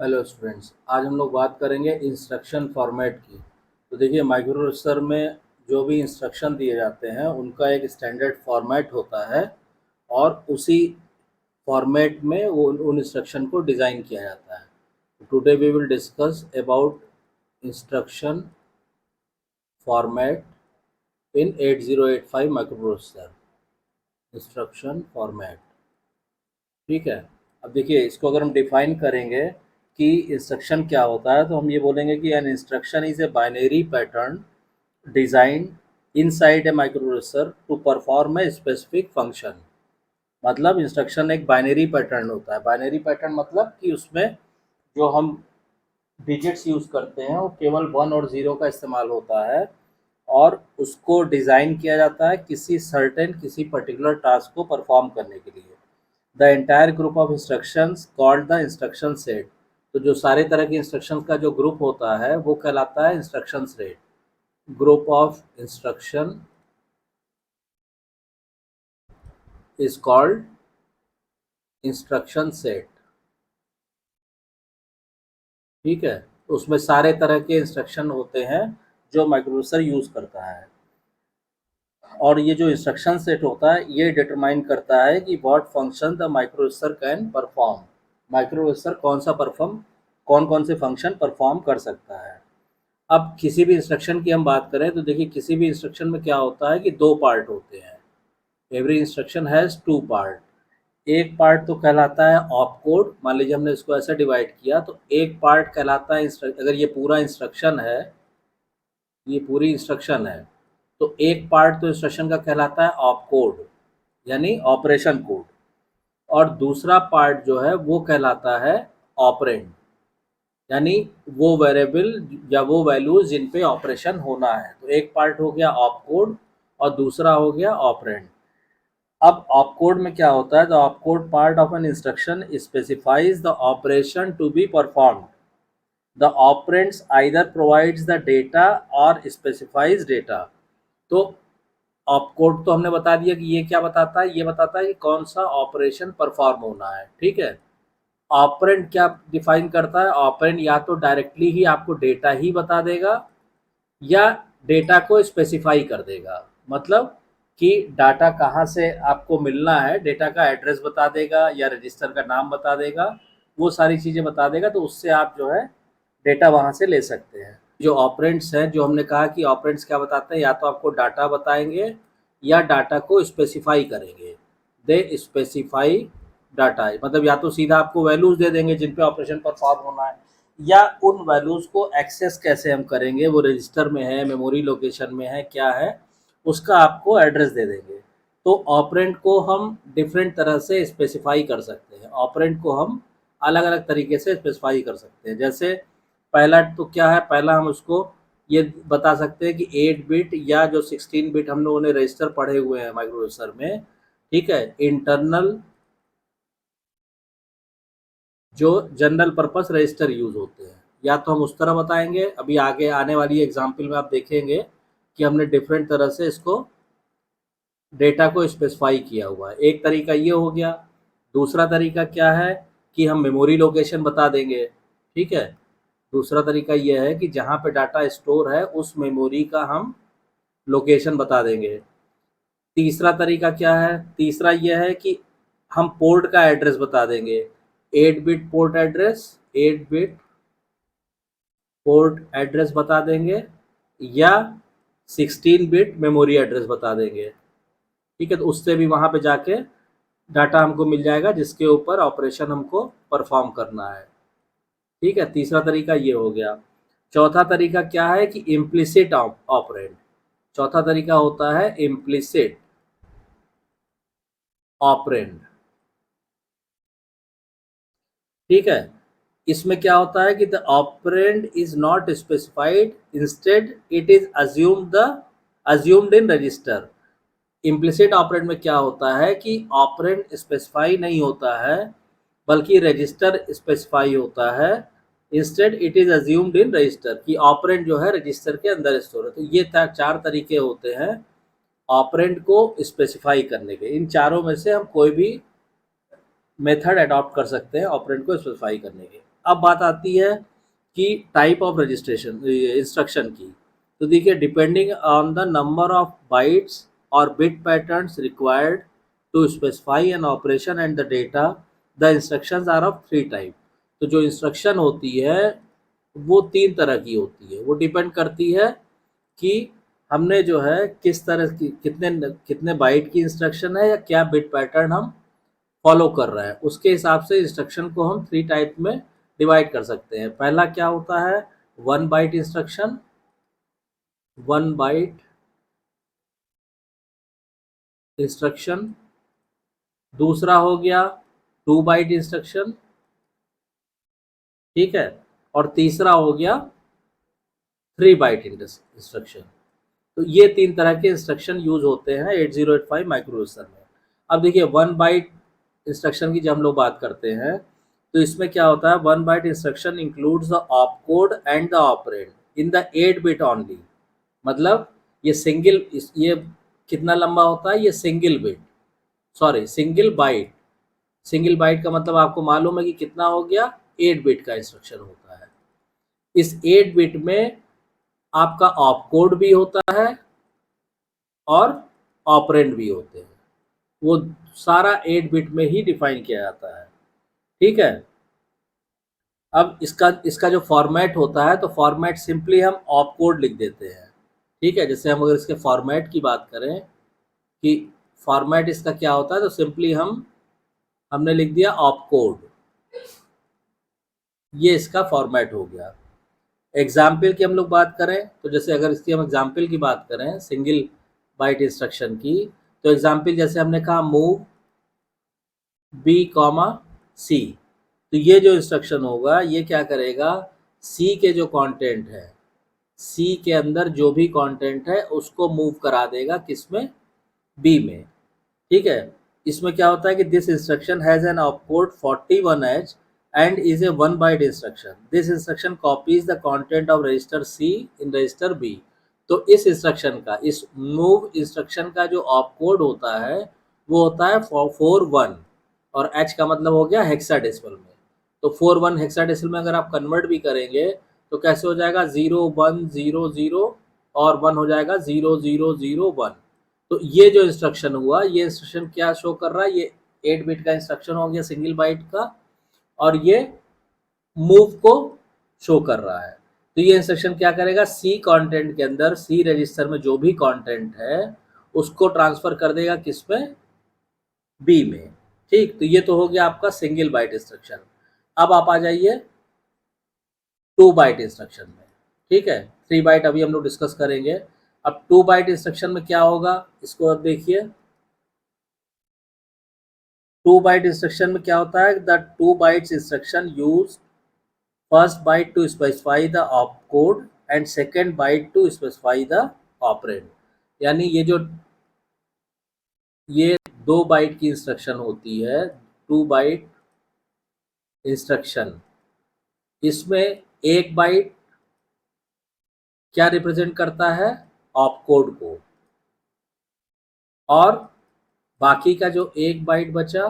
Hello students, आज हम लोग बात करेंगे इंस्ट्रक्शन फॉर्मेट की। तो देखिए, माइक्रो प्रोसेसर में जो भी इंस्ट्रक्शन दिए जाते हैं उनका एक स्टैंडर्ड फॉर्मेट होता है और उसी फॉर्मेट में वो उन इंस्ट्रक्शन को डिज़ाइन किया जाता है। Today we will discuss about instruction format in 8085 microprocessor. Instruction format, ठीक है। अब देखिए, इसको अगर हम डिफाइन करेंगे कि इंस्ट्रक्शन क्या होता है, तो हम ये बोलेंगे कि an instruction is a binary pattern design inside a microprocessor to perform a specific function. मतलब इंस्ट्रक्शन एक बाइनरी पैटर्न होता है। बाइनरी पैटर्न मतलब कि उसमें जो हम डिजिट्स यूज़ करते हैं वो केवल 1 और 0 का इस्तेमाल होता है और उसको डिज़ाइन किया जाता है किसी पर्टिकुलर टास्क को परफॉर्म करने के लिए। The entire group of instructions called the instruction set. तो जो सारे तरह के इंस्ट्रक्शंस का जो ग्रुप होता है वो कहलाता है instruction set. Group of instruction is called instruction set, ठीक है। तो उसमें सारे तरह के इंस्ट्रक्शन होते हैं जो माइक्रोप्रोसेसर यूज़ करता है। और ये जो इंस्ट्रक्शन सेट होता है ये डिटरमाइन करता है कि what function the microprocessor can perform. Microprocessor कौन कौन से फंक्शन परफॉर्म कर सकता है। अब किसी भी इंस्ट्रक्शन की हम बात करें तो देखिए, किसी भी इंस्ट्रक्शन में क्या होता है कि दो पार्ट होते हैं। Every instruction has two part. एक पार्ट तो कहलाता है ऑप कोड। मान लीजिए हमने इसको ऐसे डिवाइड किया तो एक पार्ट कहलाता है अगर ये पूरा इंस्ट्रक्शन है, ये पूरी इंस्ट्रक्शन है, तो एक पार्ट तो इंस्ट्रक्शन का कहलाता है ऑप कोड, यानी ऑपरेशन कोड। और दूसरा पार्ट जो है वो कहलाता है ऑपरेंड, यानी वो वेरिएबल या वो वैल्यूज जिन पे ऑपरेशन होना है। तो एक पार्ट हो गया ऑप कोड और दूसरा हो गया ऑपरेंड। अब ऑप कोड में क्या होता है, the op code part of an instruction specifies the operation to be performed. The operands either provides the data और स्पेसिफाइज डेटा। तो ऑप कोड तो हमने बता दिया कि ये क्या बताता है, ये बताता है कि कौन सा ऑपरेशन परफॉर्म होना है, ठीक है। ऑपरेंड क्या डिफाइन करता है, ऑपरेंड या तो डायरेक्टली ही आपको डेटा ही बता देगा या डेटा को स्पेसिफाई कर देगा। मतलब कि डाटा कहाँ से आपको मिलना है, डेटा का एड्रेस बता देगा या रजिस्टर का नाम बता देगा, वो सारी चीज़ें बता देगा। तो उससे आप जो है डेटा वहाँ से ले सकते हैं। जो ऑपरेंड्स हैं, जो हमने कहा कि ऑपरेंड्स क्या बताते हैं, या तो आपको डाटा बताएंगे या डाटा को स्पेसिफाई करेंगे। दे स्पेसिफाई डाटा, मतलब या तो सीधा आपको वैल्यूज दे देंगे जिन पे ऑपरेशन परफॉर्म होना है, या उन वैल्यूज को एक्सेस कैसे हम करेंगे, वो रजिस्टर में है, मेमोरी लोकेशन में है, क्या है, उसका आपको एड्रेस दे देंगे। तो ऑपरेंड को हम डिफरेंट तरह से स्पेसिफाई कर सकते हैं। ऑपरेंड को हम अलग अलग तरीके से स्पेसिफाई कर सकते हैं। जैसे पहला तो क्या है, पहला हम उसको ये बता सकते हैं कि 8 बिट या जो 16 बिट हम लोगों ने रजिस्टर पढ़े हुए हैं माइक्रो प्रोसेसर में, ठीक है, इंटरनल जो जनरल पर्पस रजिस्टर यूज़ होते हैं, या तो हम उस तरह बताएंगे। अभी आगे आने वाली एग्जाम्पल में आप देखेंगे कि हमने डिफरेंट तरह से इसको डेटा को स्पेसिफाई किया हुआ है। एक तरीका ये हो गया। दूसरा तरीका क्या है कि हम मेमोरी लोकेशन बता देंगे, ठीक है। दूसरा तरीका ये है कि जहाँ पे डाटा स्टोर है उस मेमोरी का हम लोकेशन बता देंगे। तीसरा तरीका क्या है, तीसरा ये है कि हम पोर्ट का एड्रेस बता देंगे। 8 bit port address, 8 bit port address बता देंगे, या 16 बिट मेमोरी एड्रेस बता देंगे, ठीक है। तो उससे भी वहाँ पे जाके डाटा हमको मिल जाएगा जिसके ऊपर ऑपरेशन हमको परफॉर्म करना है, ठीक है। तीसरा तरीका ये हो गया। चौथा तरीका क्या है कि इम्प्लिसिट ऑपरेंड। चौथा तरीका होता है इम्प्लिसिट ऑपरेंड, ठीक है। इसमें क्या होता है कि the operand is not specified, instead it is assumed in register. Implicit operand में क्या होता है कि ऑपरेंड स्पेसिफाई नहीं होता है बल्कि रजिस्टर स्पेसिफाई होता है। Instead it is assumed in register, कि ऑपरेंड जो है रजिस्टर के अंदर स्टोर है। तो ये चार तरीके होते हैं ऑपरेंड को स्पेसिफाई करने के। इन चारों में से हम कोई भी मेथड अडॉप्ट कर सकते हैं ऑपरेंड को स्पेसिफाई करने के। अब बात आती है कि टाइप ऑफ रजिस्ट्रेशन इंस्ट्रक्शन की। तो देखिए, depending on the number of bytes और bit patterns required to specify an operation and the data, the instructions are of 3 type. तो जो इंस्ट्रक्शन होती है वो 3 तरह की होती है। वो डिपेंड करती है कि हमने जो है किस तरह की कितने कितने बाइट की इंस्ट्रक्शन है या क्या बिट पैटर्न हम फॉलो कर रहे हैं, उसके हिसाब से इंस्ट्रक्शन को हम 3 टाइप में डिवाइड कर सकते हैं। पहला क्या होता है, 1 बाइट इंस्ट्रक्शन, 1 बाइट इंस्ट्रक्शन। दूसरा हो गया 2 बाइट इंस्ट्रक्शन, ठीक है। और तीसरा हो गया 3 बाइट इंस्ट्रक्शन। तो ये 3 तरह के इंस्ट्रक्शन यूज होते हैं 8085 माइक्रोप्रोसेसर में। अब देखिए, 1 बाइट इंस्ट्रक्शन की जब हम लोग बात करते हैं तो इसमें क्या होता है, 1 byte instruction includes the opcode and the operand in the 8 bit only. मतलब ये ये कितना लंबा होता है, ये सिंगल बाइट। सिंगल बाइट का मतलब आपको मालूम है कि कितना हो गया, 8 बिट का इंस्ट्रक्शन होता है। इस 8 बिट में आपका ऑपकोड भी होता है और ऑपरेंड भी होते हैं। वो सारा 8 बिट में ही डिफाइन किया जाता है, ठीक है। अब इसका जो फॉर्मेट होता है, तो फॉर्मेट सिंपली हम ऑपकोड लिख देते हैं, ठीक है। जैसे हम अगर इसके फॉर्मेट की बात करें कि फॉर्मेट इसका क्या होता है, तो सिंपली हमने लिख दिया ऑपकोड, ये इसका फॉर्मेट हो गया। एग्जाम्पल की हम लोग बात करें तो जैसे अगर इसकी हम एग्जाम्पल की बात करें सिंगल बाइट इंस्ट्रक्शन की, तो एग्जाम्पल जैसे हमने कहा मूव बी कॉमा सी। तो ये जो इंस्ट्रक्शन होगा ये क्या करेगा, सी के जो कंटेंट है, सी के अंदर जो भी कंटेंट है उसको मूव करा देगा किसमें, बी में, ठीक है। इसमें क्या होता है कि this instruction has an opcode 41H and is a 1 byte instruction. This instruction copies the content of register C in register B. तो इस इंस्ट्रक्शन का, इस मूव इंस्ट्रक्शन का जो ऑपकोड होता है वो होता है 41 और H का मतलब हो गया हेक्साडेसिमल में। तो 41 हेक्साडेसिमल में अगर आप कन्वर्ट भी करेंगे तो कैसे हो जाएगा, 0100 और 1 हो जाएगा 0001। तो ये जो इंस्ट्रक्शन हुआ, ये इंस्ट्रक्शन क्या शो कर रहा है, ये 8 बिट का इंस्ट्रक्शन हो गया सिंगल बाइट का, और ये मूव को शो कर रहा है। तो ये इंस्ट्रक्शन क्या करेगा, सी कंटेंट के अंदर, सी रजिस्टर में जो भी कंटेंट है उसको ट्रांसफर कर देगा किसमें, बी में, ठीक। तो ये तो हो गया आपका सिंगल बाइट इंस्ट्रक्शन। अब आप आ जाइए 2 बाइट इंस्ट्रक्शन में, ठीक है। 3 बाइट अभी हम लोग डिस्कस करेंगे। अब 2 बाइट इंस्ट्रक्शन में क्या होगा, इसको अब देखिए। 2 बाइट इंस्ट्रक्शन में क्या होता है, the 2 bytes instruction use first byte to specify the opcode and second byte to specify the operand. यानी ये 2 बाइट की इंस्ट्रक्शन होती है, 2 बाइट इंस्ट्रक्शन। इसमें एक बाइट क्या रिप्रेजेंट करता है, ऑपकोड को, और बाकी का जो एक बाइट बचा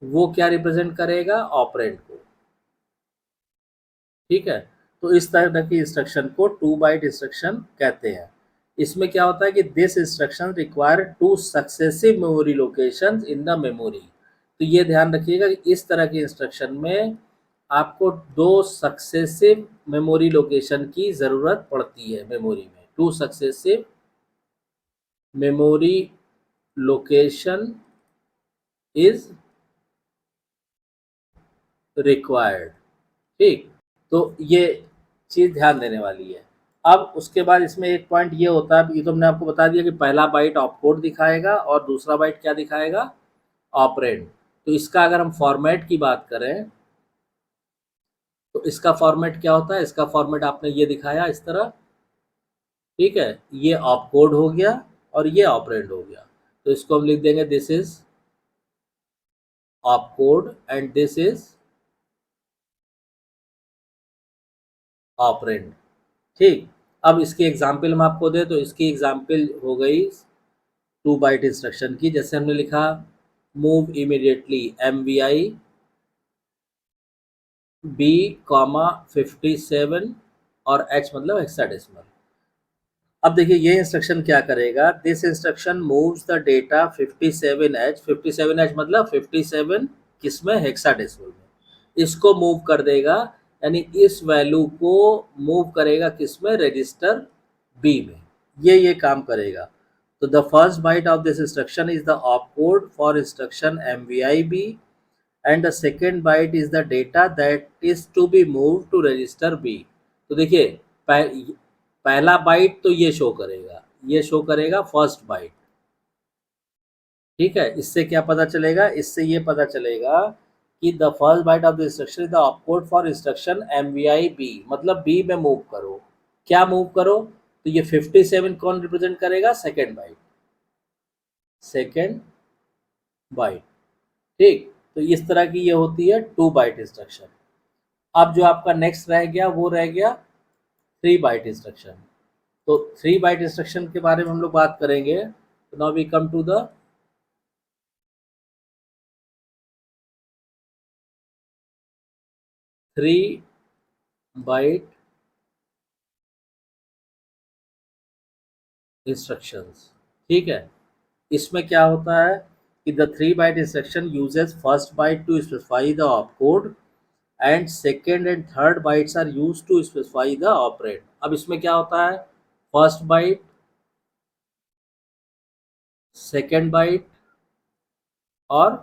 वो क्या रिप्रेजेंट करेगा, ऑपरेंड को, ठीक है। तो इस तरह की इंस्ट्रक्शन को 2 बाइट इंस्ट्रक्शन कहते हैं। इसमें क्या होता है कि this instruction require 2 successive memory locations in the memory. तो ये ध्यान रखिएगा कि इस तरह के इंस्ट्रक्शन में आपको 2 सक्सेसिव मेमोरी लोकेशन की ज़रूरत पड़ती है मेमोरी में। 2 successive memory location is required, ठीक। तो ये चीज़ ध्यान देने वाली है। अब उसके बाद इसमें एक पॉइंट ये होता है, ये तो हमने आपको बता दिया कि पहला बाइट ऑपकोड दिखाएगा और दूसरा बाइट क्या दिखाएगा, ऑपरेंड। तो इसका अगर हम फॉर्मेट की बात करें तो इसका फॉर्मेट क्या होता है, इसका फॉर्मेट आपने ये दिखाया इस तरह, ठीक है। ये ऑपकोड हो गया और ये ऑपरेंड हो गया। तो इसको हम लिख देंगे this is opcode and this is operand, ठीक। अब इसकी एग्जाम्पल हम आपको दें तो इसकी एग्जाम्पल हो गई 2 बाइट इंस्ट्रक्शन की। जैसे हमने लिखा move immediately MVI B comma 57 और एच मतलब हेक्साडेसिमल। अब देखिए ये इंस्ट्रक्शन क्या करेगा, this instruction moves the data 57H, 57H मतलब 57 किसमें, हेक्साडेसिमल में, इसको मूव कर देगा, यानी इस वैल्यू को मूव करेगा किसमें, रजिस्टर बी में, ये काम करेगा। तो the first byte of this instruction is the op code for instruction MVIB and the second byte is the data that is to be move to register B. तो देखिए पहला बाइट तो ये शो करेगा, ये शो करेगा first bite, ठीक है। इससे क्या पता चलेगा, इससे ये पता चलेगा कि the first byte of the instruction is the opcode for instruction MVI B, मतलब बी में मूव करो। क्या मूव करो, तो ये 57 कौन रिप्रेजेंट करेगा, सेकेंड बाइट, सेकेंड बाइट, ठीक। तो इस तरह की ये होती है 2 बाइट इंस्ट्रक्शन। अब जो आपका नेक्स्ट रह गया वो रह गया 3 बाइट इंस्ट्रक्शन। तो 3 बाइट इंस्ट्रक्शन के बारे में हम लोग बात करेंगे। तो now we come to the 3 byte instructions, ठीक है। इसमें क्या होता है कि the 3 byte instruction uses first byte to specify the opcode and second and third bytes are used to specify the operand. अब इसमें क्या होता है, फर्स्ट बाइट, सेकेंड बाइट और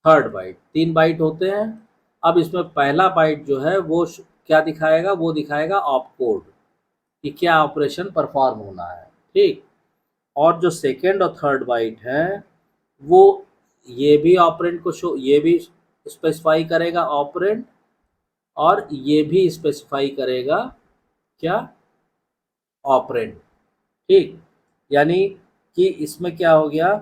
थर्ड बाइट, 3 बाइट होते हैं। अब इसमें पहला बाइट जो है वो क्या दिखाएगा, वो दिखाएगा ऑपकोड कि क्या ऑपरेशन परफॉर्म होना है, ठीक। और जो सेकेंड और थर्ड बाइट है वो ये भी ऑपरेंड को शो, ये भी स्पेसिफाई करेगा ऑपरेंड, और ये भी स्पेसिफाई करेगा क्या, ऑपरेंड, ठीक। यानी कि इसमें क्या हो गया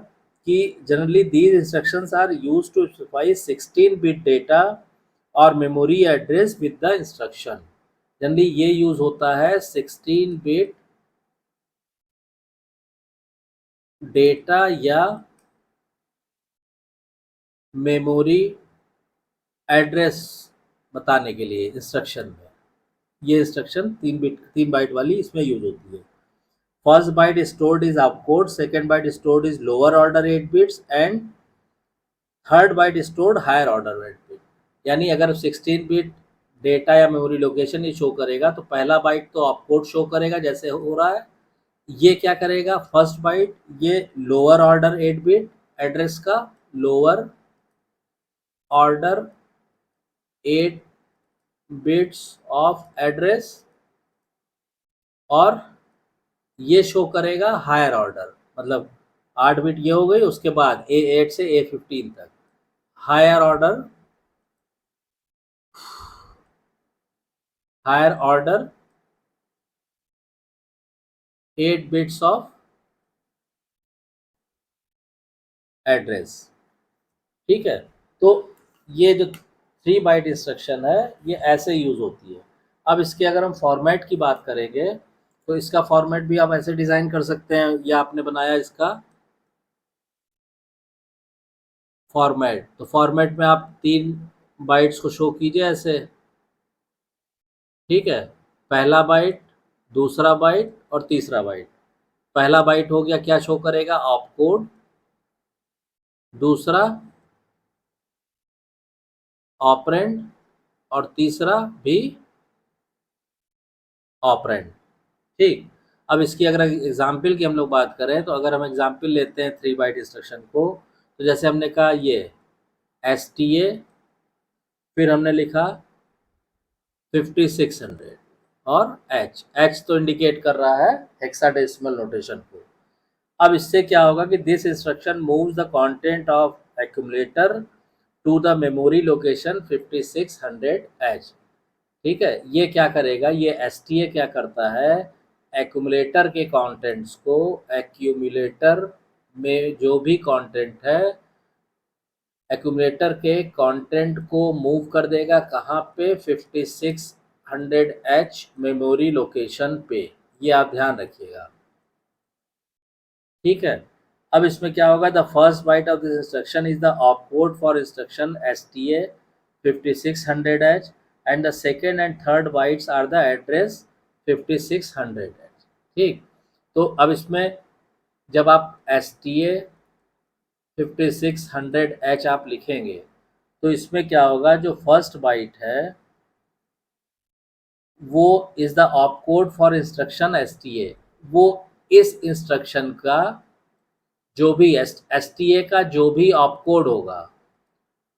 कि generally these instructions are used to specify 16 bit data और memory address with the instruction. Generally ये यूज होता है 16 बिट डेटा या मेमोरी एड्रेस बताने के लिए इंस्ट्रक्शन में। ये इंस्ट्रक्शन 3 बाइट वाली इसमें यूज होती है। First byte stored is opcode, second byte stored is lower order 8 bits and third byte stored higher order 8 bit. यानी अगर 16 बिट डेटा या मेमोरी लोकेशन ये शो करेगा तो पहला बाइट तो ऑपकोड शो करेगा जैसे हो रहा है। ये क्या करेगा, फर्स्ट बाइट ये लोअर ऑर्डर 8 बिट एड्रेस का lower order 8 bits of address, और ये शो करेगा हायर ऑर्डर, मतलब 8 बिट ये हो गई, उसके बाद A8 से A15 तक higher order, higher order 8 bits of address, ठीक है। तो ये जो 3 बाइट इंस्ट्रक्शन है ये ऐसे यूज होती है। अब इसके अगर हम फॉर्मेट की बात करेंगे तो इसका फॉर्मेट भी आप ऐसे डिज़ाइन कर सकते हैं, या आपने बनाया इसका फॉर्मेट। तो फॉर्मेट में आप 3 बाइट्स को शो कीजिए ऐसे, ठीक है। पहला बाइट, दूसरा बाइट और तीसरा बाइट। पहला बाइट हो गया क्या शो करेगा, ऑपकोड, दूसरा ऑपरेंड और तीसरा भी ऑपरेंड, ठीक। अब इसकी अगर एग्जाम्पल की हम लोग बात करें तो अगर हम एग्जाम्पल लेते हैं 3 बाइट इंस्ट्रक्शन को, तो जैसे हमने कहा ये STA, फिर हमने लिखा 5600 और H तो इंडिकेट कर रहा है हेक्साडेसिमल नोटेशन को। अब इससे क्या होगा कि this instruction moves the content of accumulator to the memory location 5600H, ठीक है। ये क्या करेगा, ये STA क्या करता है, एक्यूमुलेटर के कंटेंट्स को, एक्यूमुलेटर में जो भी कंटेंट है एक्यूमुलेटर के कंटेंट को मूव कर देगा कहाँ पे, 5600H मेमोरी लोकेशन पे। ये आप ध्यान रखिएगा, ठीक है। अब इसमें क्या होगा, the first byte of this instruction is the opcode for instruction STA 5600H and the second and third bytes are the address 5600H। ठीक, तो अब इसमें जब आप STA 5600H आप लिखेंगे तो इसमें क्या होगा, जो फर्स्ट बाइट है वो is the opcode for instruction STA। वो इस इंस्ट्रक्शन का जो भी STA का जो भी ऑपकोड होगा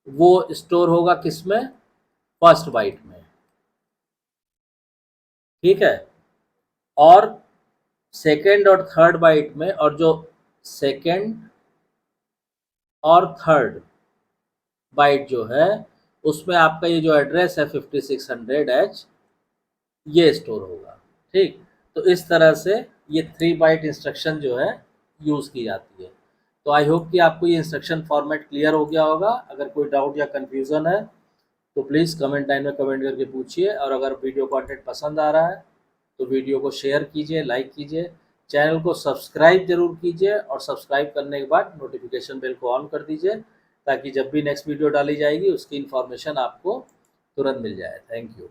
वो स्टोर होगा किसमें, फर्स्ट बाइट में। ठीक है, और सेकेंड और थर्ड बाइट में, और जो सेकेंड और थर्ड बाइट जो है उसमें आपका ये जो एड्रेस है 5600H ये स्टोर होगा। ठीक, तो इस तरह से ये 3 बाइट इंस्ट्रक्शन जो है यूज़ की जाती है। तो आई होप कि आपको ये इंस्ट्रक्शन फॉर्मेट क्लियर हो गया होगा। अगर कोई डाउट या कन्फ्यूज़न है तो प्लीज़ कमेंट लाइन में कमेंट करके पूछिए, और अगर वीडियो कंटेंट पसंद आ रहा है तो वीडियो को शेयर कीजिए, लाइक कीजिए, चैनल को सब्सक्राइब जरूर कीजिए, और सब्सक्राइब करने के बाद नोटिफिकेशन बेल को ऑन कर दीजिए ताकि जब भी नेक्स्ट वीडियो डाली जाएगी उसकी इन्फॉर्मेशन आपको तुरंत मिल जाए। Thank you.